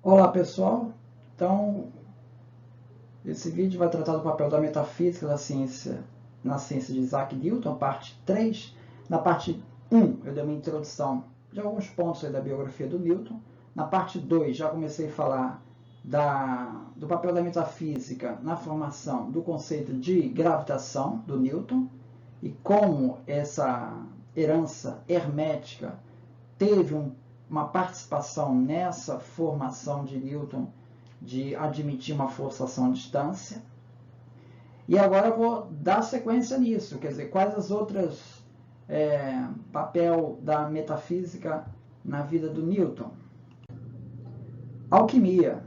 Olá pessoal, então esse vídeo vai tratar do papel da metafísica da ciência, na ciência de Isaac Newton, parte 3. Na parte 1 eu dei uma introdução de alguns pontos aí da biografia do Newton. Na parte 2 já comecei a falar do papel da metafísica na formação do conceito de gravitação do Newton e como essa herança hermética teve uma participação nessa formação de Newton de admitir uma forçação à distância. E agora eu vou dar sequência nisso, quer dizer, quais as outras papel da metafísica na vida do Newton. Alquimia.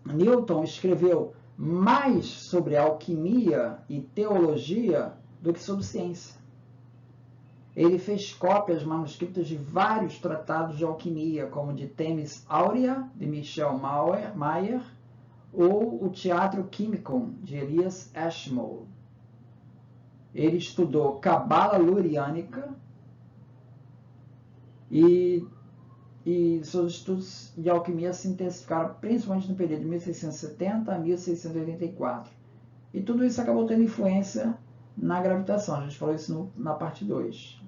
Newton escreveu mais sobre alquimia e teologia do que sobre ciência. Ele fez cópias manuscritas de vários tratados de alquimia, como de Themis Aurea, de Michel Mayer, ou o Teatro Químicum, de Elias Ashmole. Ele estudou Cabala Luriânica e seus estudos de alquimia se intensificaram principalmente no período de 1670 a 1684. E tudo isso acabou tendo influência na gravitação. A gente falou isso na parte 2.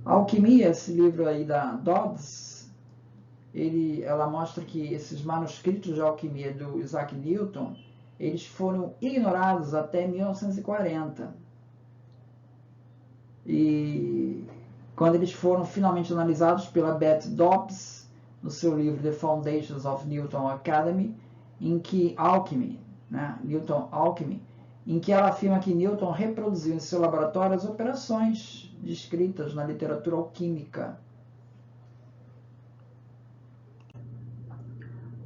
A Alquimia, esse livro aí da Dodds, ela mostra que esses manuscritos de alquimia do Isaac Newton, eles foram ignorados até 1940. E quando eles foram finalmente analisados pela Beth Dobbs, no seu livro The Foundations of Newton Academy, em que Alchemy, Newton Alchemy, em que ela afirma que Newton reproduziu em seu laboratório as operações descritas na literatura alquímica.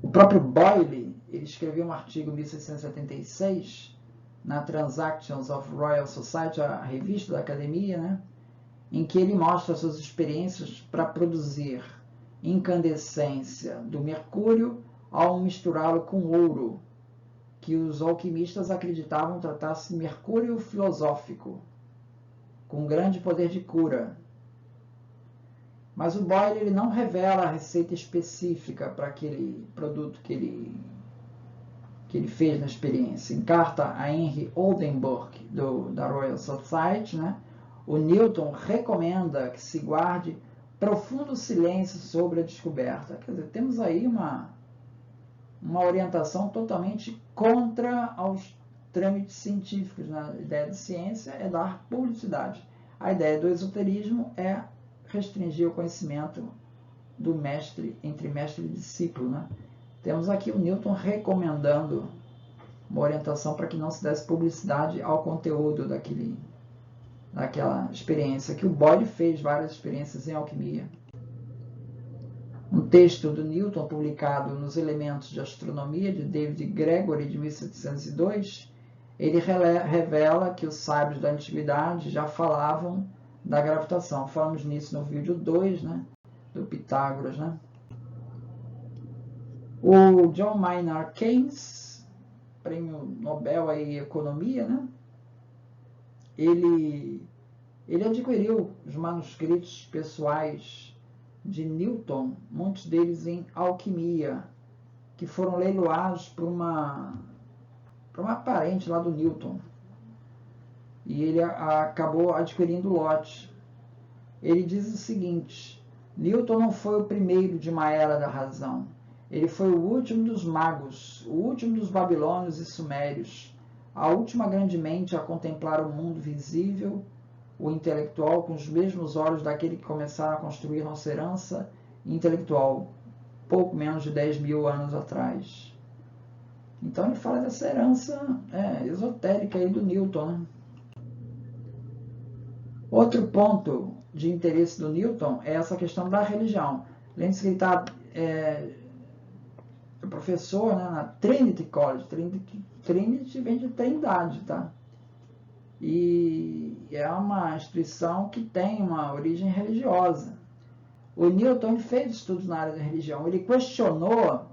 O próprio Boyle, ele escreveu um artigo em 1676 na Transactions of Royal Society, a revista da academia, em que ele mostra suas experiências para produzir incandescência do mercúrio ao misturá-lo com ouro, que os alquimistas acreditavam tratar-se de mercúrio filosófico, com grande poder de cura. Mas o Boyle ele não revela a receita específica para aquele produto que ele fez na experiência. Em carta a Henry Oldenburg, da Royal Society, o Newton recomenda que se guarde profundo silêncio sobre a descoberta. Quer dizer, temos aí uma orientação totalmente contra aos trâmites científicos. A ideia de ciência é dar publicidade. A ideia do esoterismo é restringir o conhecimento do mestre, entre mestre e discípulo. Temos aqui o Newton recomendando uma orientação para que não se desse publicidade ao conteúdo daquela experiência, que o Boyle fez várias experiências em alquimia. Um texto do Newton publicado nos Elementos de Astronomia, de David Gregory, de 1702, ele revela que os sábios da antiguidade já falavam da gravitação. Falamos nisso no vídeo 2, do Pitágoras. O John Maynard Keynes, prêmio Nobel em Economia, ele adquiriu os manuscritos pessoais de Newton, muitos deles em alquimia, que foram leiloados por uma parente lá do Newton. E ele acabou adquirindo o lote. Ele diz o seguinte: Newton não foi o primeiro de uma era da razão. Ele foi o último dos magos, o último dos babilônios e sumérios, a última grande mente a contemplar o mundo visível, o intelectual, com os mesmos olhos daquele que começaram a construir nossa herança intelectual, pouco menos de 10.000 anos atrás. Então ele fala dessa herança esotérica aí do Newton. Outro ponto de interesse do Newton é essa questão da religião. Lembre-se que ele está professor na Trinity College. Trinity vem de Trindade, E é uma instituição que tem uma origem religiosa. O Newton fez estudos na área da religião. Ele questionou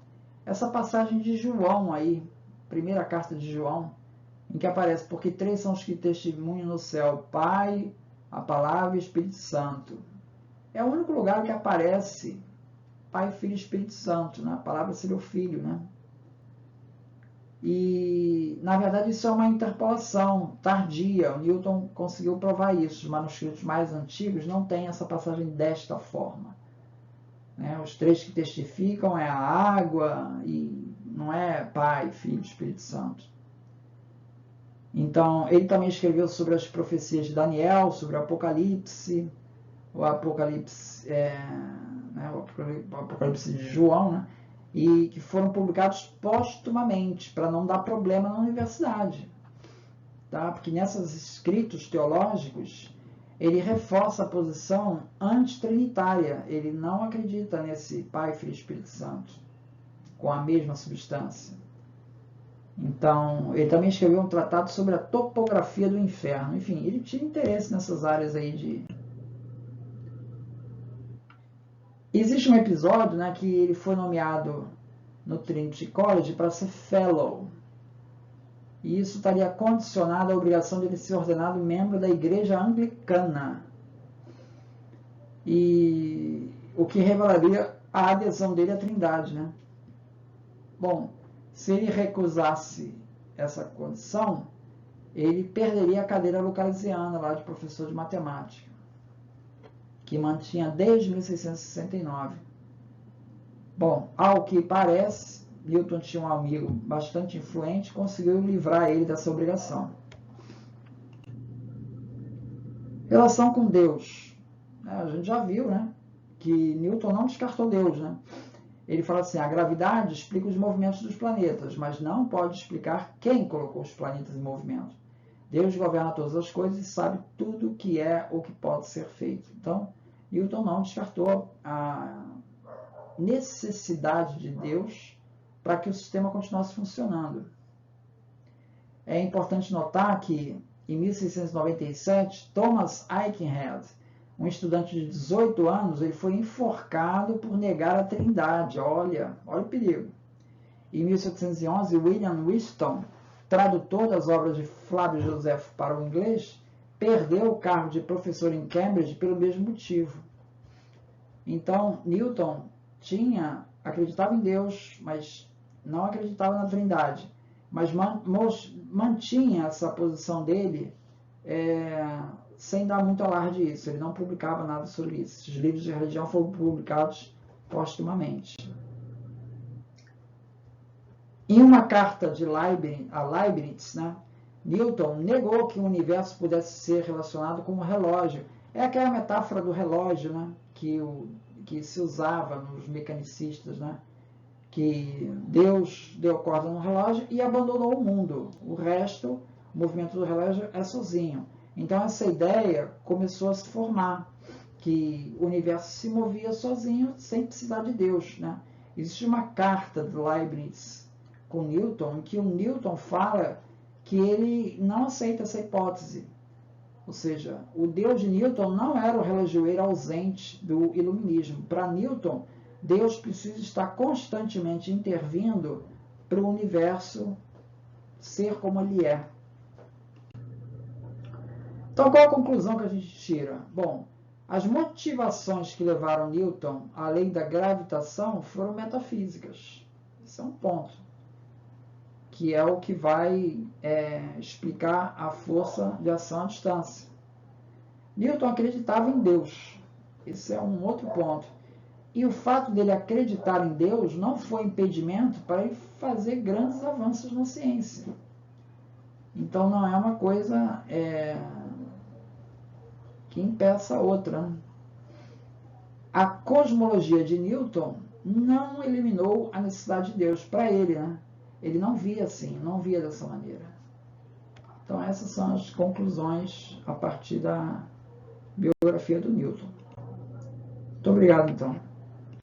essa passagem de João aí, primeira carta de João, em que aparece: porque 3 são os que testemunham no céu, o Pai, a Palavra e o Espírito Santo. É o único lugar que aparece Pai, Filho e Espírito Santo, né? A palavra seria o Filho, né? E, na verdade, isso é uma interpolação tardia. O Newton conseguiu provar isso. Os manuscritos mais antigos não têm essa passagem desta forma, né? Os três que testificam é a água e não é Pai, Filho e Espírito Santo. Então, ele também escreveu sobre as profecias de Daniel, sobre o Apocalipse, o Apocalipse de João, né? E que foram publicados póstumamente, para não dar problema na universidade, tá? Porque nesses escritos teológicos, ele reforça a posição antitrinitária. Ele não acredita nesse Pai, Filho e Espírito Santo com a mesma substância. Então, ele também escreveu um tratado sobre a topografia do inferno. Enfim, ele tinha interesse nessas áreas aí de... Existe um episódio, né, que ele foi nomeado no Trinity College para ser Fellow. E isso estaria condicionado à obrigação de ele ser ordenado membro da Igreja Anglicana. E o que revelaria a adesão dele à Trindade, né? Bom, se ele recusasse essa condição, ele perderia a cadeira lucasiana lá de professor de matemática, que mantinha desde 1669. Bom, ao que parece, Newton tinha um amigo bastante influente, conseguiu livrar ele dessa obrigação. Relação com Deus. A gente já viu, né, que Newton não descartou Deus, né? Ele fala assim, a gravidade explica os movimentos dos planetas, mas não pode explicar quem colocou os planetas em movimento. Deus governa todas as coisas e sabe tudo o que é ou que pode ser feito. Então, Newton não descartou a necessidade de Deus para que o sistema continuasse funcionando. É importante notar que, em 1697, Thomas Aikenhead, um estudante de 18 anos, ele foi enforcado por negar a Trindade. Olha o perigo. Em 1711, William Whiston, tradutor das obras de Flávio Josefo para o inglês, perdeu o cargo de professor em Cambridge pelo mesmo motivo. Então, Newton acreditava em Deus, mas não acreditava na Trindade, mas mantinha essa posição dele sem dar muito alarde disso. Ele não publicava nada sobre isso. Os livros de religião foram publicados póstumamente. Em uma carta a Leibniz, né, Newton negou que o universo pudesse ser relacionado com um relógio. É aquela metáfora do relógio, né, que se usava nos mecanicistas, né, que Deus deu corda no relógio e abandonou o mundo. O resto, o movimento do relógio é sozinho. Então essa ideia começou a se formar, que o universo se movia sozinho, sem precisar de Deus, né? Existe uma carta de Leibniz com Newton, em que o Newton fala que ele não aceita essa hipótese. Ou seja, o Deus de Newton não era o relojoeiro ausente do iluminismo. Para Newton, Deus precisa estar constantemente intervindo para o universo ser como ele é. Então, qual a conclusão que a gente tira? Bom, as motivações que levaram Newton à lei da gravitação foram metafísicas. Esse é um ponto, que é o que vai explicar a força de ação à distância. Newton acreditava em Deus. Esse é um outro ponto. E o fato dele acreditar em Deus não foi impedimento para ele fazer grandes avanços na ciência. Então, não é uma coisa que impeça a outra, né? A cosmologia de Newton não eliminou a necessidade de Deus para ele, né? Ele não via assim, não via dessa maneira. Então essas são as conclusões a partir da biografia do Newton. Muito obrigado, então.